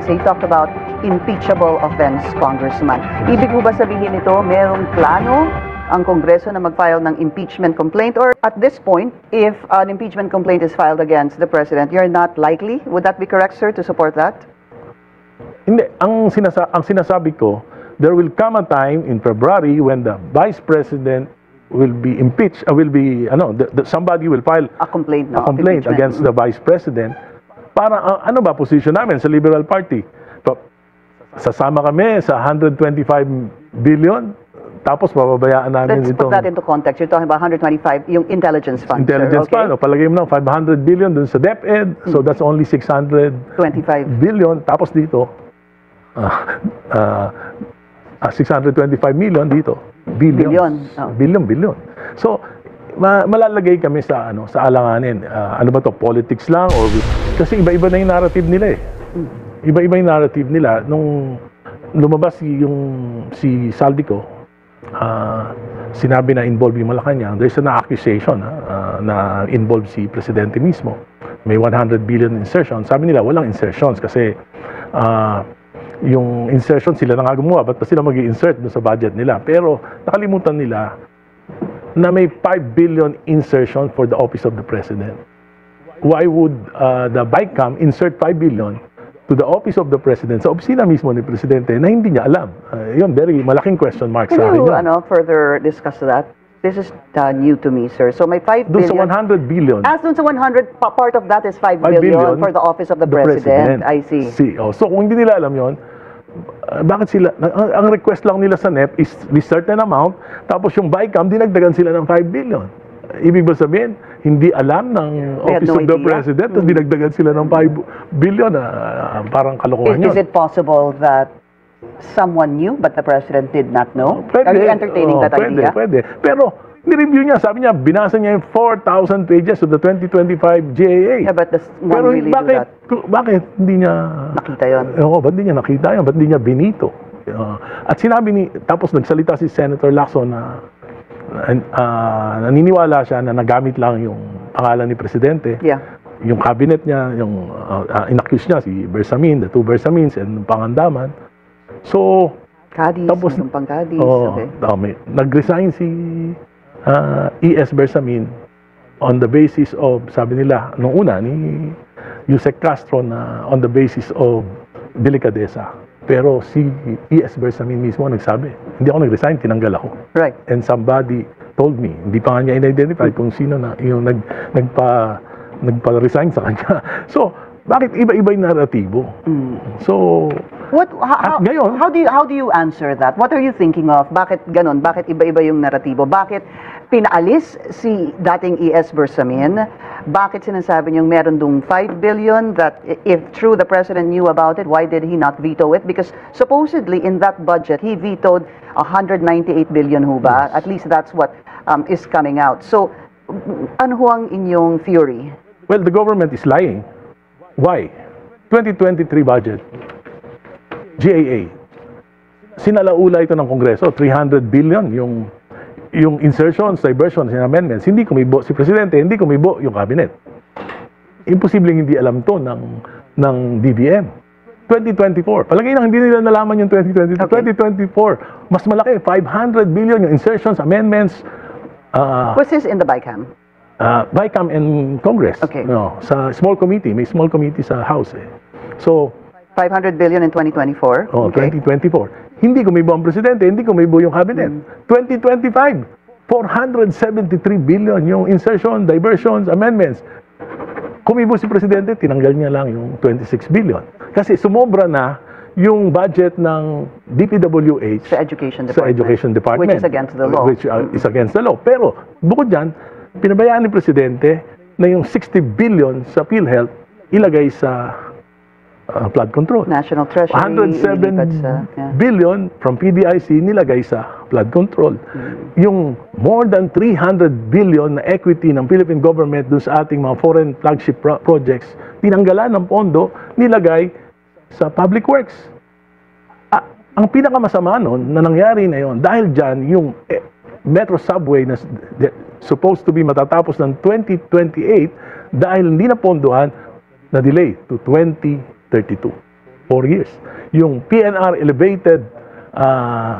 he talked about impeachable offense, Congressman. Ibig mo ba sabihin ito, merong plano ang Kongreso na mag-file ng impeachment complaint? Or at this point, if an impeachment complaint is filed against the President, you're not likely? Would that be correct, sir, to support that? Hindi. Ang sinasabi ko, there will come a time in February when the Vice President will be impeached, somebody will file A complaint, no? a complaint against the Vice President. Para, ano ba position namin sa Liberal Party? Sasama kami sa 125 billion, tapos pababayaan namin Let's itong put that into context. You're talking about 125, yung intelligence fund, intelligence sir, okay? fund. Palagay mo na 500 billion dun sa DepEd, so that's only 600 25. billion. Tapos dito, 625 million dito. Billion. Oh. Billion. So, malalagay kami sa sa alanganin. Ano ba to? Politics lang or kasi iba-iba na yung narrative nila eh. Iba-iba yung narrative nila nung lumabas si Saldico, sinabi na involved yung Malacanang. There's an accusation na involved si Presidente mismo. May 100 billion insertion. Sabi nila walang insertions kasi yung insertion sila na nga gumawa, ba't pa sila mag-i-insert sa budget nila? Pero nakalimutan nila na may 5 billion insertion for the office of the President. Why would the BICAM insert 5 billion to the office of the President sa opisina mismo ni Presidente na hindi niya alam? Yun, very malaking question mark sa Can akin you yun. further discuss that? This is new to me, sir. So may 5 Doon billion. sa 100 billion. As dun sa 100, part of that is 5 5 billion for the office of the President. I see. So kung hindi nila alam yon, bakit sila, ang request lang nila sa NEP is this certain amount, tapos yung BICAM, dinagdagan sila ng 5 billion. Ibig ba sabihin, hindi alam ng They had Office no of the idea. President, tapos dinagdagan sila ng 5 billion, parang kalokohan yun. Is it possible that someone knew but the President did not know? Are you entertaining that idea? Pwede. Pero, ni-review niya, sabi niya, binasa niya yung 4,000 pages of the 2025 GAA. Yeah, but does one Pero really do that? bakit hindi niya Nakita yun. ba't hindi niya nakita yun? Ba't hindi niya binito? At sinabi tapos nagsalita si Senator Lacson na naniniwala siya na nagamit lang yung pangalan ni Presidente. Yeah. Yung cabinet niya, yung inaccuse niya si Bersamin, the two Bersamins and Pangandaman. So, Cadiz, tapos, mayroong pang Cadiz. Okay. nag-resign si E.S. Bersamin on the basis of, sabi nila, nung una, ni Yusek Castro na on the basis of delikadesa. Pero si E.S. Bersamin mismo nagsabi, hindi ako nag-resign, tinanggal ako. Right. And somebody told me, hindi pa nga niya in-identify kung sino na yung nagpa-resign sa kanya. So, bakit iba-iba yung naratibo? So, How do you answer that? What are you thinking of? Bakit ganon? Bakit iba-iba yung naratibo? Bakit pinaalis si dating E.S. Bersamin? Bakit sinasabi niyong meron dong 5 billion that if true the President knew about it, why did he not veto it? Because supposedly in that budget, he vetoed 198 billion ho ba? At least that's what is coming out. So, ano ho ang inyong theory? well, the government is lying. Why? 2023 budget, GAA, sinalaula ito ng Kongreso, 300 billion yung insertions, diversions, and amendments. Hindi kumibo si Presidente, hindi kumibo yung Cabinet. Imposibleng hindi alam to ng DBM. 2024, palagay na hindi nila nalaman yung 2022. Okay. 2024, mas malaki, 500 billion yung insertions, amendments, Was this in the BICAM? BICAM and Congress. Okay. No, sa small committee, may small committee sa House eh. So, 500 billion in 2024? Okay. 2024. Hindi kumibo ang Presidente, hindi kumibo yung Cabinet. 2025, 473 billion yung insertion, diversions, amendments. Kumibo si Presidente, tinanggal niya lang yung 26 billion. Kasi sumobra na yung budget ng DPWH Sa Education Department. Which is against the law. Which is against the law. Pero, bukod dyan, pinabayaan ni Presidente na yung 60 billion sa PhilHealth ilagay sa flood control. National Treasury. 107 billion from PDIC nilagay sa flood control. Yung more than 300 billion na equity ng Philippine government dun sa ating mga foreign flagship projects, tinanggalan ng pondo, nilagay sa public works. Ang pinakamasama nun na nangyari na yon dahil dyan yung metro subway na supposed to be matatapos ng 2028 dahil hindi na pondohan na delay to 2032. 4 years. Yung PNR elevated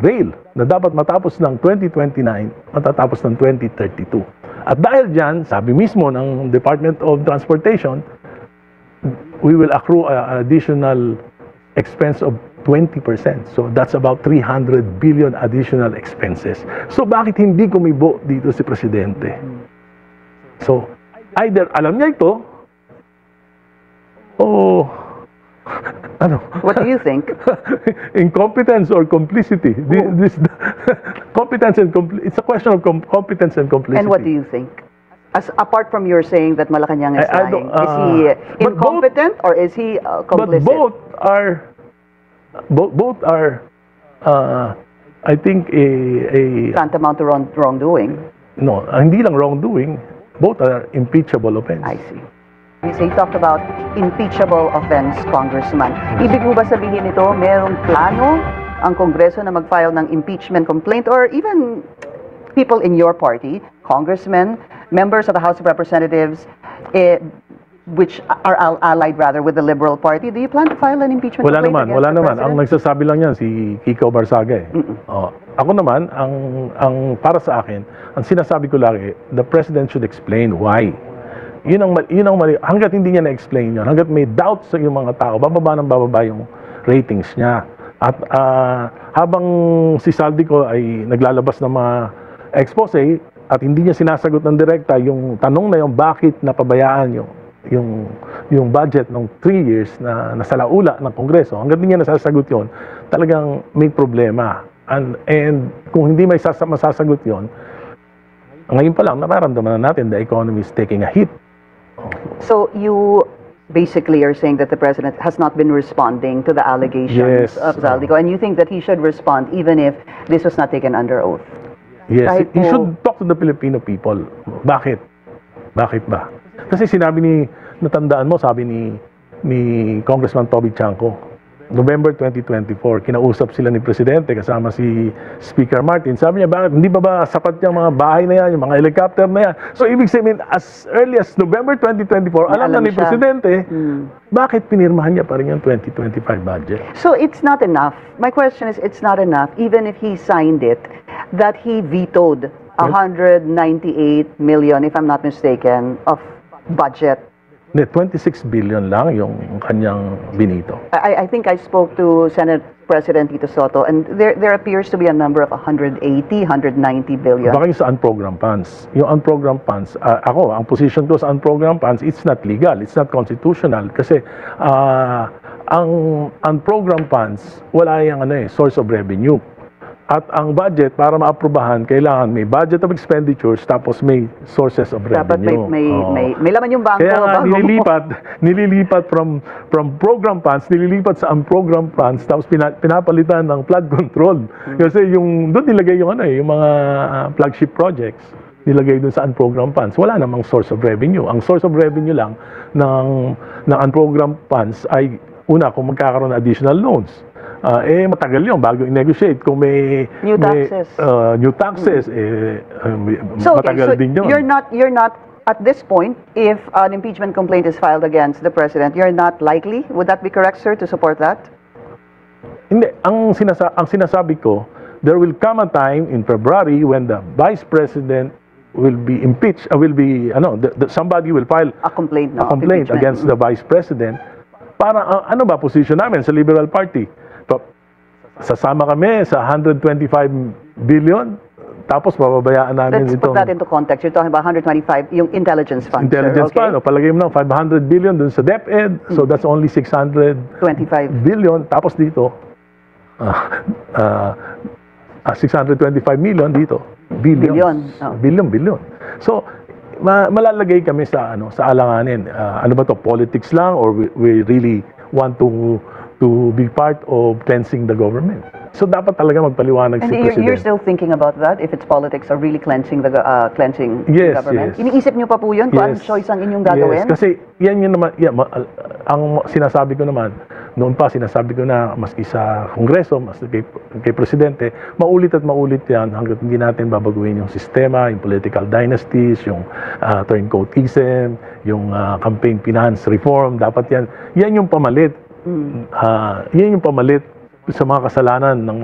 rail na dapat matapos ng 2029, matatapos ng 2032. At dahil dyan, sabi mismo ng Department of Transportation, we will accrue an additional expense of 20%. So that's about 300 billion additional expenses. So bakit hindi kumibo dito si Presidente? So either alam niya ito o ano? What do you think? Incompetence or complicity. Competence and it's a question of competence and complicity. And what do you think? Apart from your saying that Malacanang is I lying, don't- is he but incompetent or is he complicit? But both are I think a Tantamount to wrongdoing. no, hindi lang wrongdoing, both are impeachable offense. I see. You say, you talked about impeachable offense, Congressman. Ibig mo ba sabihin ito, merong plano ang Kongreso na mag-file ng impeachment complaint or even people in your party, congressmen, members of the House of Representatives, which are allied rather with the Liberal Party, do you plan to file an impeachment Wala complaint naman, against wala the naman. Ang President? nagsasabi lang yan si Kiko Barsaga eh. Oh, ako naman, ang para sa akin, ang sinasabi ko lagi, the President should explain why. Yun ang mali. Hanggat hindi niya na-explain yun, hanggat may doubts sa yung mga tao, bababa yung ratings niya. At habang si Saldico ay naglalabas ng mga expose at hindi niya sinasagot ng direkta yung tanong na yung bakit napabayaan yung budget ng 3 years na nasalaula ng Kongreso, hanggat hindi niya nasasagot yon, talagang may problema. And kung hindi may masasagot yon, ngayon pa lang nararamdaman na natin the economy is taking a hit. So you basically are saying that the President has not been responding to the allegations Yes. of Zaldico, and you think that he should respond even if this was not taken under oath? Yes, Kahit he po- should talk to the Filipino people. Bakit? Bakit ba? Kasi sinabi natandaan mo, sabi ni Congressman Toby Chanco, November 2024, kinausap sila ni Presidente kasama si Speaker Martin. Sabi niya, bakit hindi ba sapat yung mga bahay na yan, yung mga helicopter na yan? So ibig sabihin, as early as November 2024, alam na Alam ni siya. Presidente, bakit pinirmahan niya pa rin yung 2025 budget? So it's not enough. My question is, it's not enough, even if he signed it, that he vetoed 198 million, if I'm not mistaken, of budget. Hindi, 26 billion lang yung kanyang binito. I think I spoke to Senate President Tito Soto, and there appears to be a number of 180, 190 billion. Baka yung sa unprogrammed funds. Yung unprogrammed funds, ako, ang position ko sa unprogrammed funds, it's not legal, it's not constitutional. Kasi ang unprogrammed funds, wala yung source of revenue. At ang budget, para maaprubahan, kailangan may budget of expenditures, tapos may sources of Dapat revenue. may laman yung bangko. Kaya nga, bago mo- nililipat from program funds, nililipat sa unprogrammed funds, tapos pinapalitan ng flood control. Kasi doon nilagay yung yung mga flagship projects, nilagay doon sa unprogrammed funds. Wala namang source of revenue. Ang source of revenue lang ng unprogrammed funds ay, una, kung magkakaroon ng additional loans. Matagal yun bago i-negotiate. Kung may New taxes. new taxes, So, okay, matagal so din yun. you're not at this point, if an impeachment complaint is filed against the President, you're not likely, would that be correct, sir, to support that? Hindi, ang sinasabi ko, there will come a time in February when the Vice President will be impeached, somebody will file A complaint, no? a complaint Impeachment. against the Vice President. Para, ano ba position namin sa Liberal Party? Sasama kami sa 125 billion, tapos bababayaan namin Let's put that into context. You're talking about 125, yung intelligence fund, intelligence sir, okay? fund. Palagay mo na 500 billion dun sa DepEd, so that's only 600 25. billion. Tapos dito, 625 million dito. Billion, oh. Billion. So, malalagay kami sa alanganin. Ano ba to, politics lang, or we really want to be part of cleansing the government? So dapat talaga magpaliwanag And si you're President. still thinking about that, if it's politics or really cleansing the Yes, government? yes. Iniisip niyo pa po yun kung anong choice ang inyong gagawin? Yes, kasi yan yun naman, ang sinasabi ko naman, noon pa sinasabi ko na maski sa Kongreso, maski kay Presidente, maulit at maulit yan hanggat hindi natin babaguhin yung sistema, yung political dynasties, yung turncoatism, yung campaign finance reform, dapat yan yung pamalit. Yan yung pamalit sa mga kasalanan ng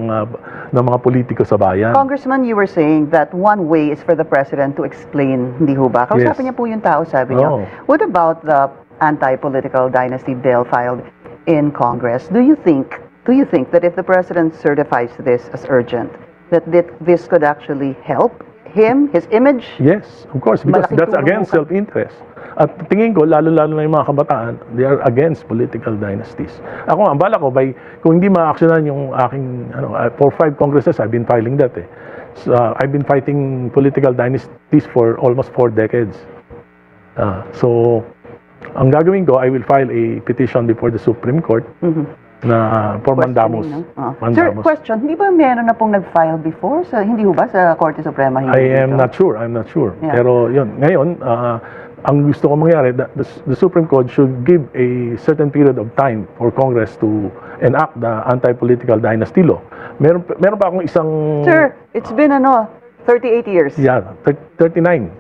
mga politiko sa bayan. Congressman, you were saying that one way is for the president to explain, hindi ho ba? Kausapin Yes. niya po yung tao, sabi niya. Oo. What about the anti-political dynasty bill filed in Congress? Do you think that if the president certifies this as urgent, that this could actually help him, his image? Yes, of course, because Malaking that's tulong against po. self-interest. At tingin ko, lalo-lalo na yung mga kabataan, they are against political dynasties. Ako, ang bala ko, kung hindi ma-actionan yung aking, for 5 congresses, I've been filing that eh. So, I've been fighting political dynasties for almost 4 decades. So, ang gagawin ko, I will file a petition before the Supreme Court na for mandamus. Questioning, no? Sir, question, hindi ba meron na pong nag-file before? Hindi ho ba sa Korte Suprema? Hindi I am dito? not sure. Yeah. Pero yun, ngayon, ang gusto ko mangyari, the Supreme Court should give a certain period of time for Congress to enact the anti-political dynasty law. Meron pa akong isang... Sir, it's been 38 years. Yeah, 39.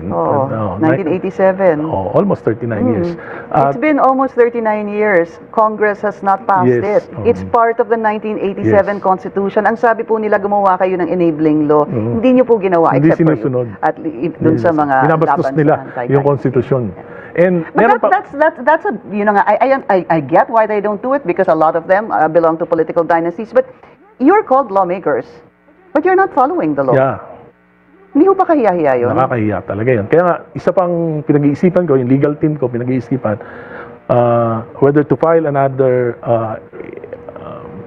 Oh, 1987. Almost 39 years. It's been almost 39 years. Congress has not passed Yes, it. It's part of the 1987 Yes. Constitution. Ang sabi po nila, gumawa kayo ng enabling law. Hindi niyo po ginawa Hindi except for sinusunod. you. At dun sa mga binabastos laban nila sa anti-dynasty. yung Constitution. And But that's a, I get why they don't do it because a lot of them belong to political dynasties. But you're called lawmakers. But you're not following the law. yeah, Hindi ho ba kahiya-hiya yun? nakakahiya talaga yun. Kaya nga, isa pang pinag-iisipan ko, yung legal team ko, pinag-iisipan, whether to file another,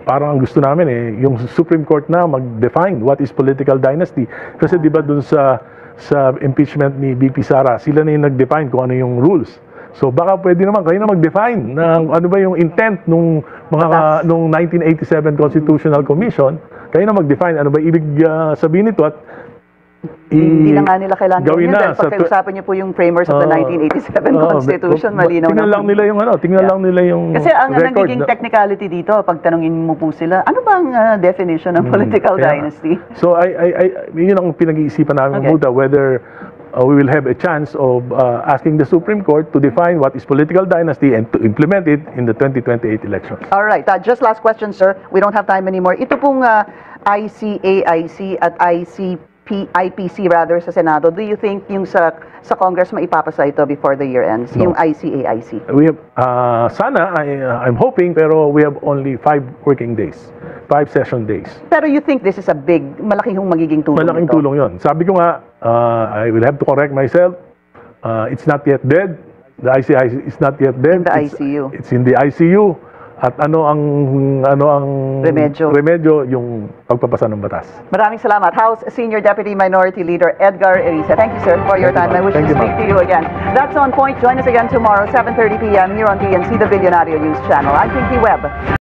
parang ang gusto namin yung Supreme Court na mag-define what is political dynasty. Kasi di ba dun sa impeachment ni BP Sara, sila na yung nag-define kung ano yung rules. So baka pwede naman kayo na mag-define ng ano ba yung intent nung nung 1987 Constitutional Commission. Kayo na mag-define ano ba ibig sabihin nito at Hindi na nga nila kailangan gawin yun na dahil pagkausapan niyo po yung framers of the 1987 Constitution, malinaw tingnan na lang po. nila yung tingnan lang nila yung Kasi ang record nagiging na- technicality dito, pag tanungin mo po sila, ano ba ang definition ng political Kaya- dynasty? So yun ang pinag-iisipan namin Okay. Buddha, whether we will have a chance of asking the Supreme Court to define what is political dynasty and to implement it in the 2028 elections. All right, just last question, sir. We don't have time anymore. Ito pong ICAIC at IPC rather sa Senado, do you think yung sa Congress maipapasa ito before the year ends? No. Yung ICAIC? We have sana I'm hoping pero we have only 5 working days, 5 session days. Pero you think this is a malaking magiging tulong Malaking ito? tulong 'yon. Sabi ko nga I will have to correct myself. It's not yet dead. The ICI is not yet dead. In the ICU. It's in the ICU. At ano ang remedyo yung pagpapasa ng batas. Maraming salamat. House Senior Deputy Minority Leader Edgar Eriza. Thank you, sir, for your time. I wish to speak to you again. That's On Point. Join us again tomorrow, 7:30 p.m. here on PNC, the Billionario News Channel. I'm Pinky Webb.